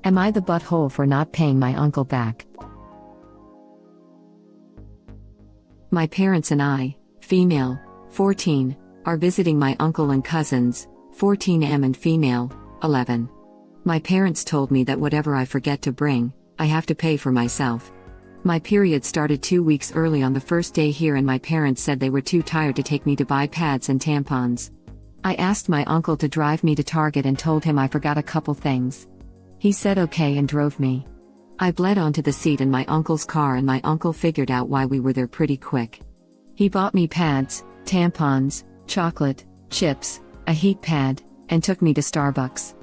Am I the butthole for not paying my uncle back? My parents and I, female, 14, are visiting my uncle and cousins, 14 and female, 11. My parents told me that whatever I forget to bring, I have to pay for myself. My period started 2 weeks early on the first day here, and my parents said they were too tired to take me to buy pads and tampons. I asked my uncle to drive me to Target and told him I forgot a couple things. He said okay and drove me. I bled onto the seat in my uncle's car, and my uncle figured out why we were there pretty quick. He bought me pads, tampons, chocolate, chips, a heat pad, and took me to Starbucks.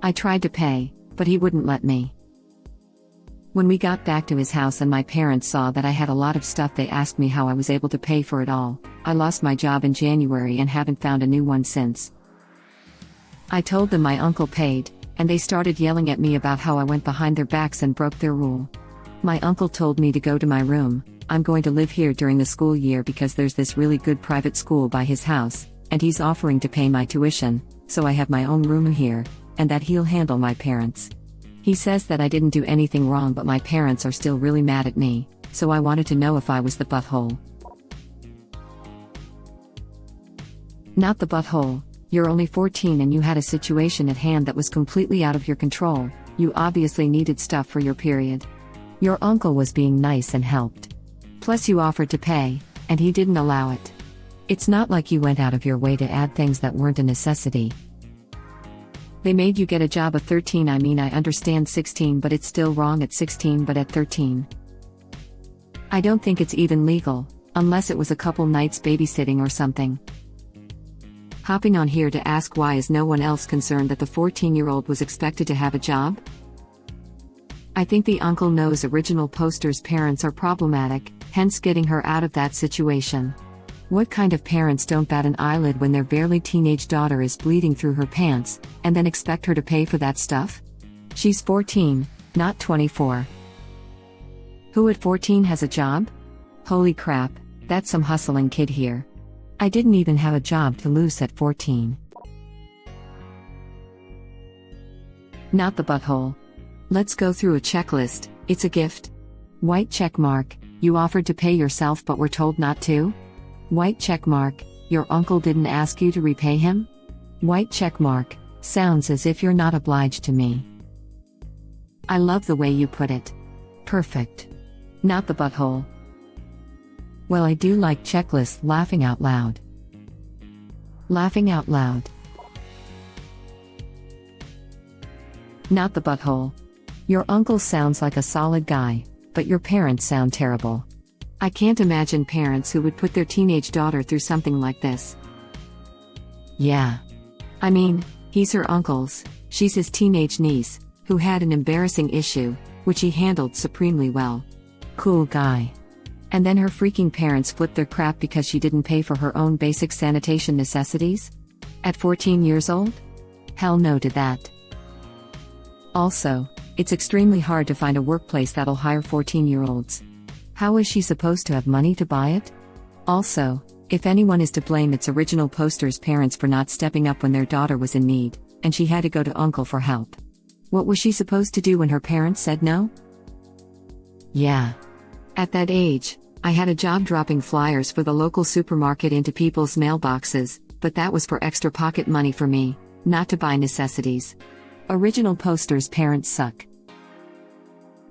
I tried to pay, but he wouldn't let me. When we got back to his house and my parents saw that I had a lot of stuff, they asked me how I was able to pay for it all. I lost my job in January and haven't found a new one since. I told them my uncle paid, and they started yelling at me about how I went behind their backs and broke their rule. My uncle told me to go to my room. I'm going to live here during the school year because there's this really good private school by his house, and he's offering to pay my tuition, so I have my own room here, and that he'll handle my parents. He says that I didn't do anything wrong, but my parents are still really mad at me, so I wanted to know if I was the butthole. Not the butthole. You're only 14 and you had a situation at hand that was completely out of your control. You obviously needed stuff for your period. Your uncle was being nice and helped. Plus you offered to pay, and he didn't allow it. It's not like you went out of your way to add things that weren't a necessity. They made you get a job at 13. I mean, I understand 16, but it's still wrong at 16, but at 13. I don't think it's even legal, unless it was a couple nights babysitting or something. Hopping on here to ask why is no one else concerned that the 14-year-old was expected to have a job? I think the uncle knows original poster's parents are problematic, hence getting her out of that situation. What kind of parents don't bat an eyelid when their barely teenage daughter is bleeding through her pants, and then expect her to pay for that stuff? She's 14, not 24. Who at 14 has a job? Holy crap, that's some hustling kid here. I didn't even have a job to lose at 14. Not the butthole. Let's go through a checklist. It's a gift. White check mark, you offered to pay yourself but were told not to? White check mark, your uncle didn't ask you to repay him? White check mark, sounds as if you're not obliged to me. I love the way you put it. Perfect. Not the butthole. Well, I do like checklists. Laughing out loud. Laughing out loud. Not the butthole. Your uncle sounds like a solid guy, but your parents sound terrible. I can't imagine parents who would put their teenage daughter through something like this. Yeah. I mean, he's her uncle's, she's his teenage niece, who had an embarrassing issue, which he handled supremely well. Cool guy. And then her freaking parents flipped their crap because she didn't pay for her own basic sanitation necessities? At 14 years old? Hell no to that. Also, it's extremely hard to find a workplace that'll hire 14-year-olds. How is she supposed to have money to buy it? Also, if anyone is to blame, it's original poster's parents for not stepping up when their daughter was in need, and she had to go to uncle for help. What was she supposed to do when her parents said no? Yeah. At that age, I had a job dropping flyers for the local supermarket into people's mailboxes, but that was for extra pocket money for me, not to buy necessities. Original poster's parents suck.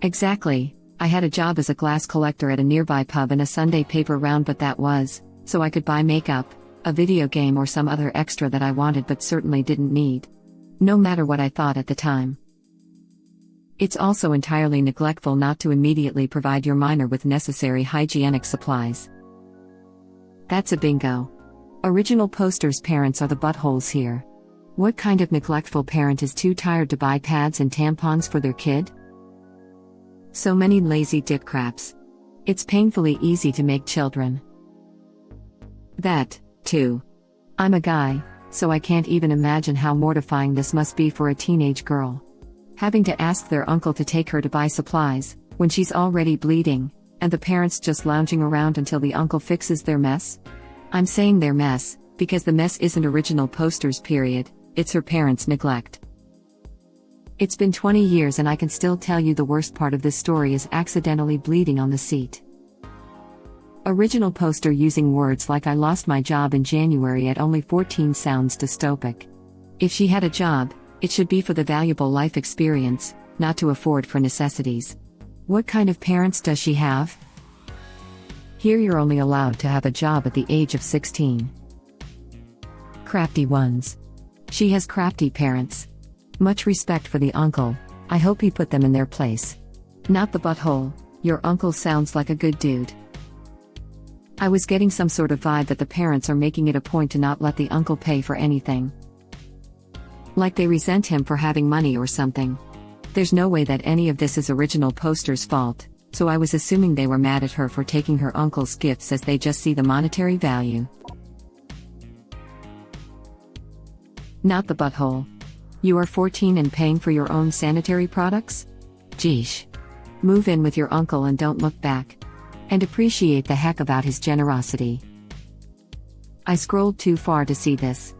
Exactly. I had a job as a glass collector at a nearby pub and a Sunday paper round, but that was so I could buy makeup, a video game, or some other extra that I wanted but certainly didn't need. No matter what I thought at the time. It's also entirely neglectful not to immediately provide your minor with necessary hygienic supplies. That's a bingo. Original poster's parents are the buttholes here. What kind of neglectful parent is too tired to buy pads and tampons for their kid? So many lazy dip craps. It's painfully easy to make children. That, too. I'm a guy, so I can't even imagine how mortifying this must be for a teenage girl. Having to ask their uncle to take her to buy supplies, when she's already bleeding, and the parents just lounging around until the uncle fixes their mess. I'm saying their mess, because the mess isn't original poster's period, it's her parents' neglect. It's been 20 years and I can still tell you the worst part of this story is accidentally bleeding on the seat. Original poster using words like "I lost my job in January at only 14" sounds dystopic. If she had a job, it should be for the valuable life experience, not to afford for necessities. What kind of parents does she have? Here you're only allowed to have a job at the age of 16. Crafty ones. She has crafty parents. Much respect for the uncle, I hope he put them in their place. Not the butthole, your uncle sounds like a good dude. I was getting some sort of vibe that the parents are making it a point to not let the uncle pay for anything. Like they resent him for having money or something. There's no way that any of this is original poster's fault, so I was assuming they were mad at her for taking her uncle's gifts as they just see the monetary value. Not the butthole. You are 14 and paying for your own sanitary products? Geesh. Move in with your uncle and don't look back. And appreciate the heck about his generosity. I scrolled too far to see this.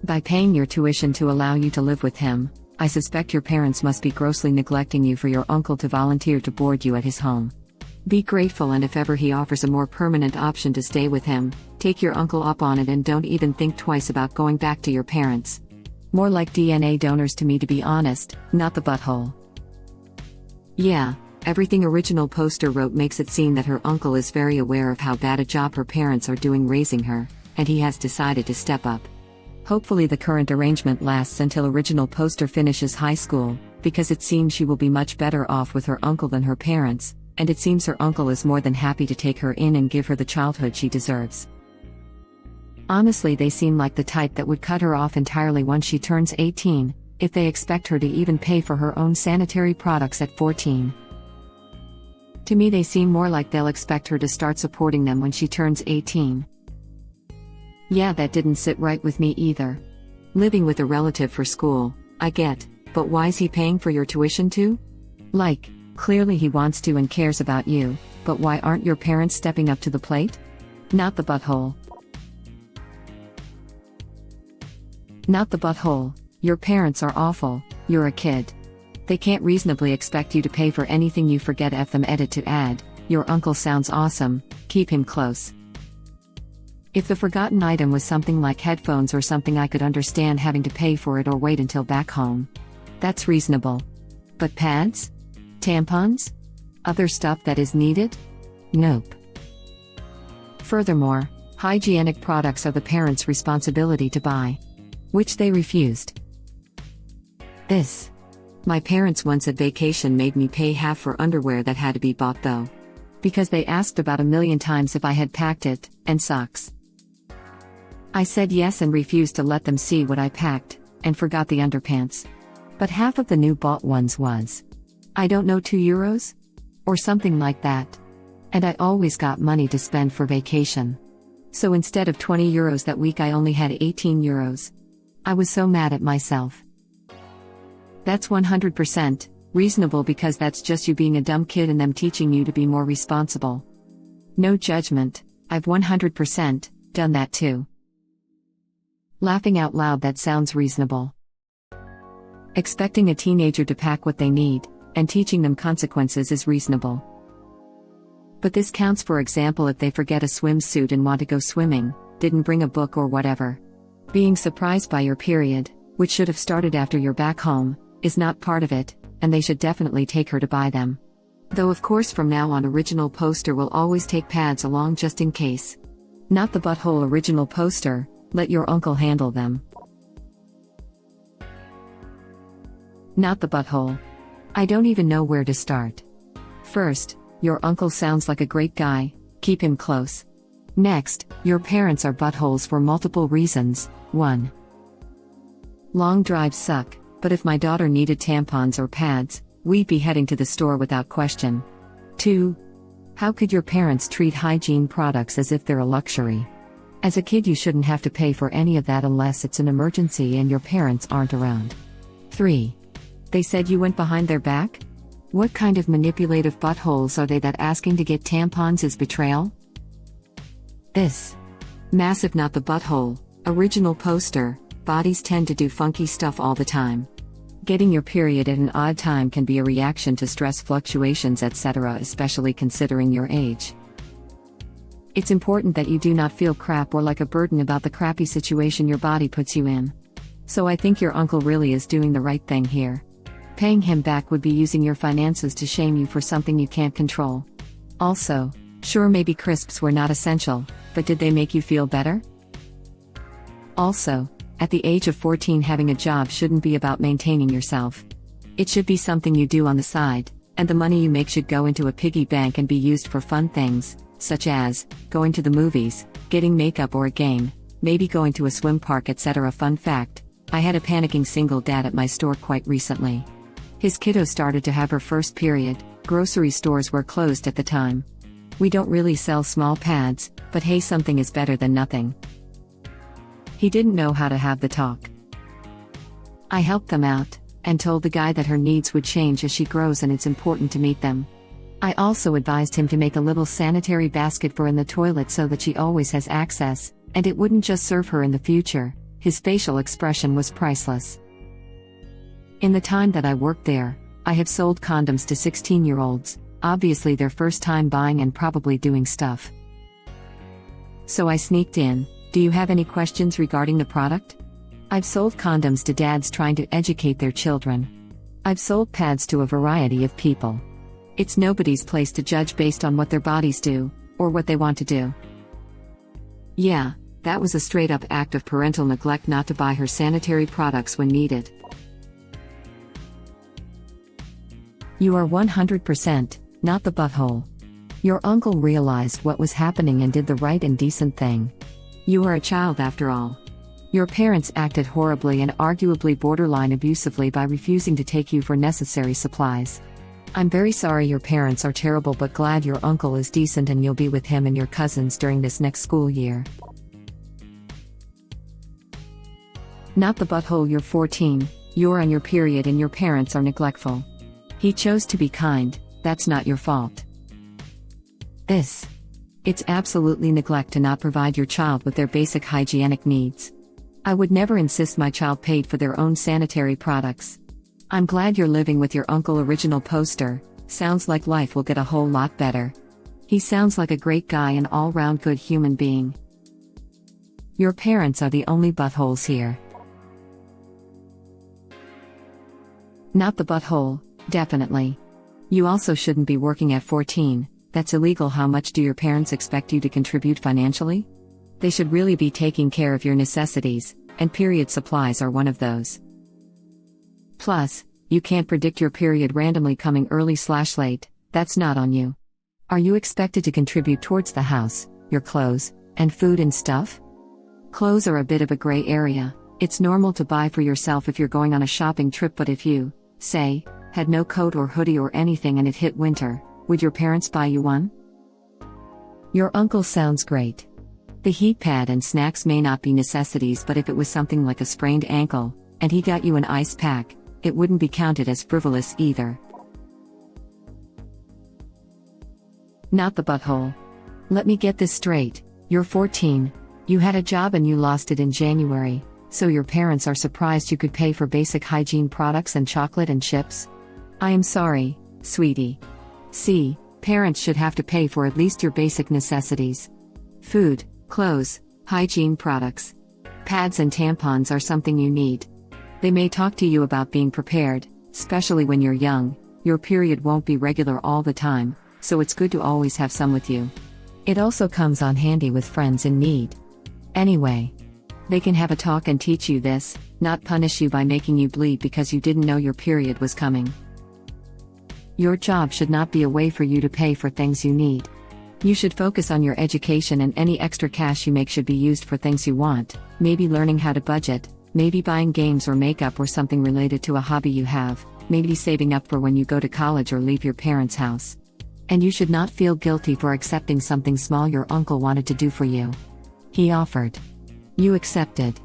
By paying your tuition to allow you to live with him, I suspect your parents must be grossly neglecting you for your uncle to volunteer to board you at his home. Be grateful, and if ever he offers a more permanent option to stay with him, take your uncle up on it and don't even think twice about going back to your parents. More like DNA donors to me, to be honest, not the butthole. Yeah, everything original poster wrote makes it seem that her uncle is very aware of how bad a job her parents are doing raising her, and he has decided to step up. Hopefully the current arrangement lasts until original poster finishes high school, because it seems she will be much better off with her uncle than her parents, and it seems her uncle is more than happy to take her in and give her the childhood she deserves. Honestly, they seem like the type that would cut her off entirely once she turns 18, if they expect her to even pay for her own sanitary products at 14. To me they seem more like they'll expect her to start supporting them when she turns 18. Yeah, that didn't sit right with me either. Living with a relative for school, I get, but why's he paying for your tuition too? Like, clearly he wants to and cares about you, but why aren't your parents stepping up to the plate? Not the butthole. Not the butthole, your parents are awful, you're a kid. They can't reasonably expect you to pay for anything you forget. F them. Edit to add, your uncle sounds awesome, keep him close. If the forgotten item was something like headphones or something, I could understand having to pay for it or wait until back home. That's reasonable. But pads? Tampons? Other stuff that is needed? Nope. Furthermore, hygienic products are the parents' responsibility to buy, which they refused. This. My parents once at vacation made me pay half for underwear that had to be bought though. Because they asked about 1,000,000 times if I had packed it, and socks. I said yes and refused to let them see what I packed, and forgot the underpants. But half of the new bought ones was, I don't know, €2? Or something like that. And I always got money to spend for vacation. So instead of €20 that week I only had €18. I was so mad at myself. That's 100% reasonable, because that's just you being a dumb kid and them teaching you to be more responsible. No judgment, I've 100% done that too. Laughing out loud, that sounds reasonable. Expecting a teenager to pack what they need, and teaching them consequences is reasonable. But this counts, for example, if they forget a swimsuit and want to go swimming, didn't bring a book or whatever. Being surprised by your period, which should have started after you're back home, is not part of it, and they should definitely take her to buy them. Though of course from now on original poster will always take pads along just in case. Not the butthole. Original poster, let your uncle handle them. Not the butthole. I don't even know where to start. First, your uncle sounds like a great guy, keep him close. Next, your parents are buttholes for multiple reasons. 1. Long drives suck, but if my daughter needed tampons or pads, we'd be heading to the store without question. 2. How could your parents treat hygiene products as if they're a luxury? As a kid you shouldn't have to pay for any of that unless it's an emergency and your parents aren't around. 3. They said you went behind their back? What kind of manipulative buttholes are they that asking to get tampons is betrayal? This. Massive. Not the butthole. Original poster, bodies tend to do funky stuff all the time. Getting your period at an odd time can be a reaction to stress fluctuations, etc., especially considering your age. It's important that you do not feel crap or like a burden about the crappy situation your body puts you in. So I think your uncle really is doing the right thing here. Paying him back would be using your finances to shame you for something you can't control. Also, sure, maybe crisps were not essential, but did they make you feel better? Also, at the age of 14, having a job shouldn't be about maintaining yourself. It should be something you do on the side, and the money you make should go into a piggy bank and be used for fun things, such as going to the movies, getting makeup or a game, maybe going to a swim park, etc. Fun fact: I had a panicking single dad at my store quite recently. His kiddo started to have her first period. Grocery stores were closed at the time. We don't really sell small pads, but hey, something is better than nothing. He didn't know how to have the talk. I helped them out, and told the guy that her needs would change as she grows and it's important to meet them. I also advised him to make a little sanitary basket for in the toilet so that she always has access, and it wouldn't just serve her in the future. His facial expression was priceless. In the time that I worked there, I have sold condoms to 16-year-olds, obviously their first time buying and probably doing stuff. So I sneaked in. Do you have any questions regarding the product? I've sold condoms to dads trying to educate their children. I've sold pads to a variety of people. It's nobody's place to judge based on what their bodies do, or what they want to do. Yeah, that was a straight-up act of parental neglect not to buy her sanitary products when needed. You are 100% not the butthole. Your uncle realized what was happening and did the right and decent thing. You are a child after all. Your parents acted horribly and arguably borderline abusively by refusing to take you for necessary supplies. I'm very sorry your parents are terrible, but glad your uncle is decent and you'll be with him and your cousins during this next school year. Not the butthole. You're 14, you're on your period and your parents are neglectful. He chose to be kind, that's not your fault. It's absolutely neglect to not provide your child with their basic hygienic needs. I would never insist my child paid for their own sanitary products. I'm glad you're living with your uncle. Original poster. Sounds like life will get a whole lot better. He sounds like a great guy and all-round good human being. Your parents are the only buttholes here. Not the butthole, definitely. You also shouldn't be working at 14, that's illegal. How much do your parents expect you to contribute financially? They should really be taking care of your necessities, and period supplies are one of those. Plus, you can't predict your period randomly coming early/late, that's not on you. Are you expected to contribute towards the house, your clothes, and food and stuff? Clothes are a bit of a gray area. It's normal to buy for yourself if you're going on a shopping trip, but if you, say, had no coat or hoodie or anything and it hit winter, would your parents buy you one? Your uncle sounds great. The heat pad and snacks may not be necessities, but if it was something like a sprained ankle, and he got you an ice pack, it wouldn't be counted as frivolous either. Not the butthole. Let me get this straight, you're 14, you had a job and you lost it in January, so your parents are surprised you could pay for basic hygiene products and chocolate and chips? I am sorry, sweetie. See, parents should have to pay for at least your basic necessities. Food, clothes, hygiene products. Pads and tampons are something you need. They may talk to you about being prepared, especially when you're young. Your period won't be regular all the time, so it's good to always have some with you. It also comes on handy with friends in need. Anyway, they can have a talk and teach you this, not punish you by making you bleed because you didn't know your period was coming. Your job should not be a way for you to pay for things you need. You should focus on your education, and any extra cash you make should be used for things you want, maybe learning how to budget, maybe buying games or makeup or something related to a hobby you have, maybe saving up for when you go to college or leave your parents' house. And you should not feel guilty for accepting something small your uncle wanted to do for you. He offered. You accepted.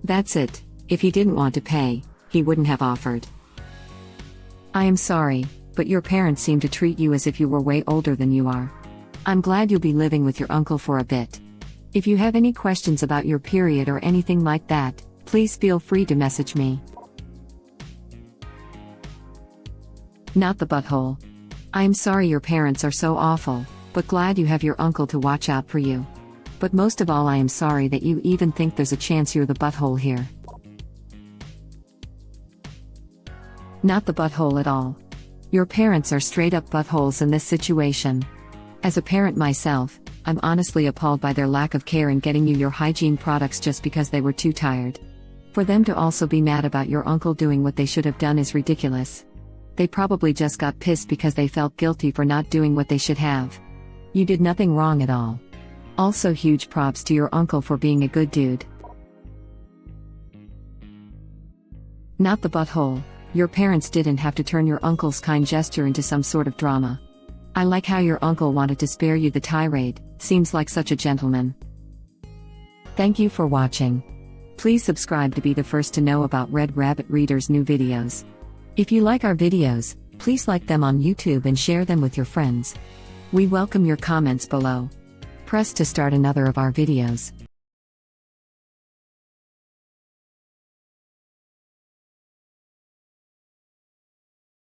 That's it. If he didn't want to pay, he wouldn't have offered. I am sorry, but your parents seem to treat you as if you were way older than you are. I'm glad you'll be living with your uncle for a bit. If you have any questions about your period or anything like that, please feel free to message me. Not the butthole. I am sorry your parents are so awful, but glad you have your uncle to watch out for you. But most of all, I am sorry that you even think there's a chance you're the butthole here. Not the butthole at all. Your parents are straight up buttholes in this situation. As a parent myself, I'm honestly appalled by their lack of care in getting you your hygiene products just because they were too tired. For them to also be mad about your uncle doing what they should have done is ridiculous. They probably just got pissed because they felt guilty for not doing what they should have. You did nothing wrong at all. Also, huge props to your uncle for being a good dude. Not the butthole. Your parents didn't have to turn your uncle's kind gesture into some sort of drama. I like how your uncle wanted to spare you the tirade, seems like such a gentleman. Thank you for watching. Please subscribe to be the first to know about Red Rabbit Reader's new videos. If you like our videos, please like them on YouTube and share them with your friends. We welcome your comments below. Press to start another of our videos.